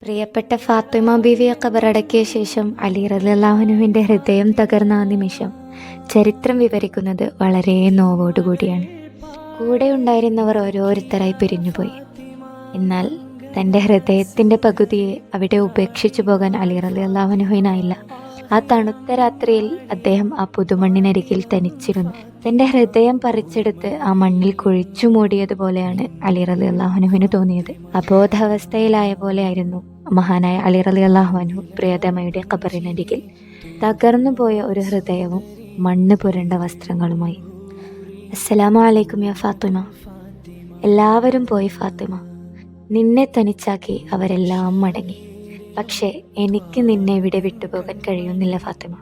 പ്രിയപ്പെട്ട ഫാത്തിമ ബീവിയെ ഖബറടക്കിയ ശേഷം അലി റളിയല്ലാഹുവിന്റെ ഹൃദയം തകർന്ന ആ നിമിഷം ചരിത്രം വിവരിക്കുന്നത് വളരെ നോവോടുകൂടിയാണ്. കൂടെ ഉണ്ടായിരുന്നവർ ഓരോരുത്തരായി പിരിഞ്ഞുപോയി. എന്നാൽ തൻ്റെ ഹൃദയത്തിൻ്റെ പകുതിയെ അവിടെ ഉപേക്ഷിച്ചു പോകാൻ അലി റളിയല്ലാഹുവിനായില്ല. ആ തണുത്ത രാത്രിയിൽ അദ്ദേഹം ആ പുതുമണ്ണിനരികിൽ തനിച്ചിരുന്നു. തൻ്റെ ഹൃദയം പറിച്ചെടുത്ത് ആ മണ്ണിൽ കുഴിച്ചു മൂടിയതുപോലെയാണ് അലി റളിയല്ലാഹുവിന് തോന്നിയത്. അബോധാവസ്ഥയിലായ പോലെയായിരുന്നു മഹാനായ അലി റളിയല്ലാഹു പ്രിയതമയുടെ ഖബറിനരികിൽ തകർന്നു പോയ ഒരു ഹൃദയവും മണ്ണ് പുരണ്ട വസ്ത്രങ്ങളുമായി. അസ്സലാമു അലൈക്കും യാ ഫാത്തിമ. എല്ലാവരും പോയി ഫാത്തിമ, നിന്നെ തനിച്ചാക്കി അവരെല്ലാം മടങ്ങി. പക്ഷേ എനിക്ക് നിന്നെ ഇവിടെ വിട്ടുപോകാൻ കഴിയുന്നില്ല ഫാത്തിമ.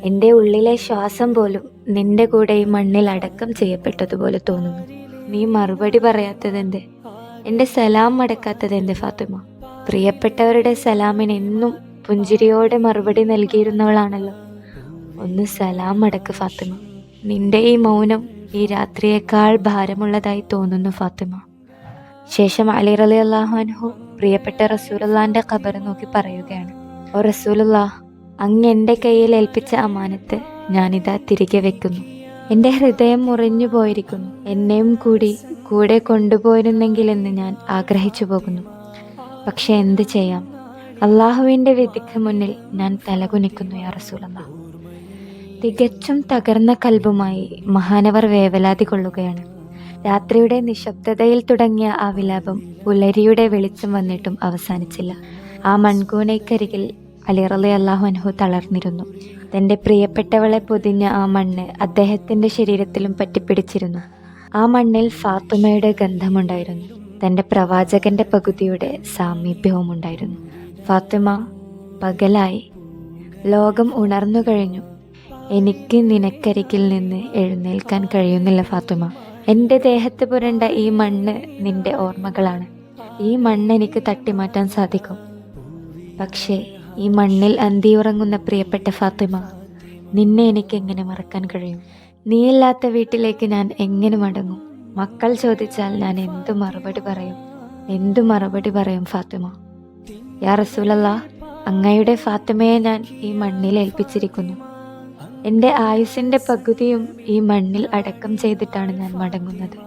എൻ്റെ ഉള്ളിലെ ശ്വാസം പോലും നിന്റെ കൂടെ ഈ മണ്ണിൽ അടക്കം ചെയ്യപ്പെട്ടതുപോലെ തോന്നുന്നു. നീ മറുപടി പറയാത്തതെന്ത്? എൻ്റെ സലാം മടക്കാത്തതെന്ത് ഫാത്തിമ? പ്രിയപ്പെട്ടവരുടെ സലാമിന് എന്നും പുഞ്ചിരിയോടെ മറുപടി നൽകിയിരുന്നവളാണല്ലോ. ഒന്ന് സലാം മടക്ക് ഫാത്തിമ. നിന്റെ ഈ മൗനം ഈ രാത്രിയേക്കാൾ ഭാരമുള്ളതായി തോന്നുന്നു ഫാത്തിമ. ശേഷം അലി റളിയല്ലാഹു അൻഹു പ്രിയപ്പെട്ട റസൂലുള്ളാഹിന്റെ ഖബർ നോക്കി പറയുകയാണ്, ഓ റസൂലുള്ളാഹ്, അങ്ങ് എൻ്റെ കയ്യിൽ ഏൽപ്പിച്ച അമാനത്ത് ഞാനിതാ തിരികെ വെക്കുന്നു. എൻ്റെ ഹൃദയം മുറിഞ്ഞു പോയിരിക്കുന്നു. എന്നെയും കൂടെ കൊണ്ടുപോയിരുന്നെങ്കിലെന്ന് ഞാൻ ആഗ്രഹിച്ചു പോകുന്നു. പക്ഷെ എന്ത് ചെയ്യാം? അള്ളാഹുവിൻ്റെ വിധിക്ക് മുന്നിൽ ഞാൻ തലകുനിക്കുന്നു യാ റസൂലല്ലാഹ്. തികച്ചും തകർന്ന കൽബുമായി മഹാനവർ വേവലാതി കൊള്ളുകയാണ്. രാത്രിയുടെ നിശബ്ദതയിൽ തുടങ്ങിയ ആ വിലാപം പുലരിയുടെ വെളിച്ചം വന്നിട്ടും അവസാനിച്ചില്ല. ആ മൺകൂനയ്ക്കരികിൽ അലി റളിയല്ലാഹു അൻഹു തളർന്നിരുന്നു. തൻ്റെ പ്രിയപ്പെട്ടവളെ പൊതിഞ്ഞ ആ മണ്ണ് അദ്ദേഹത്തിൻ്റെ ശരീരത്തിലും പറ്റിപ്പിടിച്ചിരുന്നു. ആ മണ്ണിൽ ഫാത്തിമയുടെ ഗന്ധമുണ്ടായിരുന്നു. തൻ്റെ പ്രവാചകന്റെ പകുതിയുടെ സാമീപ്യവും ഉണ്ടായിരുന്നു. ഫാത്തിമ, പകലായി, ലോകം ഉണർന്നു കഴിഞ്ഞു. എനിക്ക് നിനക്കരികിൽ നിന്ന് എഴുന്നേൽക്കാൻ കഴിയുന്നില്ല ഫാത്തിമ. എൻ്റെ ദേഹത്ത് പുരണ്ട ഈ മണ്ണ് നിന്റെ ഓർമ്മകളാണ്. ഈ മണ്ണ് എനിക്ക് തട്ടിമാറ്റാൻ സാധിക്കും. പക്ഷേ ഈ മണ്ണിൽ അന്തിയുറങ്ങുന്ന പ്രിയപ്പെട്ട ഫാത്തിമ, നിന്നെ എനിക്ക് എങ്ങനെ മറക്കാൻ കഴിയും? നീയില്ലാത്ത വീട്ടിലേക്ക് ഞാൻ എങ്ങനെ മടങ്ങും? മക്കൾ ചോദിച്ചാൽ ഞാൻ എന്തു മറുപടി പറയും ഫാത്തിമ? യാ റസൂലല്ലാഹ്, അങ്ങയുടെ ഫാത്തിമയെ ഞാൻ ഈ മണ്ണിൽ ഏൽപ്പിച്ചിരിക്കുന്നു. എൻ്റെ ആയുസ്സിൻ്റെ പകുതിയും ഈ മണ്ണിൽ അടക്കം ചെയ്തിട്ടാണ് ഞാൻ മടങ്ങുന്നത്.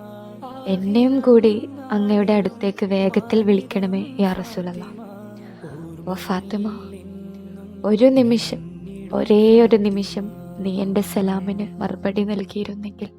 എന്നെയും കൂടി അങ്ങയുടെ അടുത്തേക്ക് വേഗത്തിൽ വിളിക്കണമേ യാ റസൂലല്ലാഹ്. ഓ ഫാത്തിമ, ഒരേ ഒരു നിമിഷം നീ എൻ്റെ സലാമിന് മറുപടി നൽകിയിരുന്നെങ്കിൽ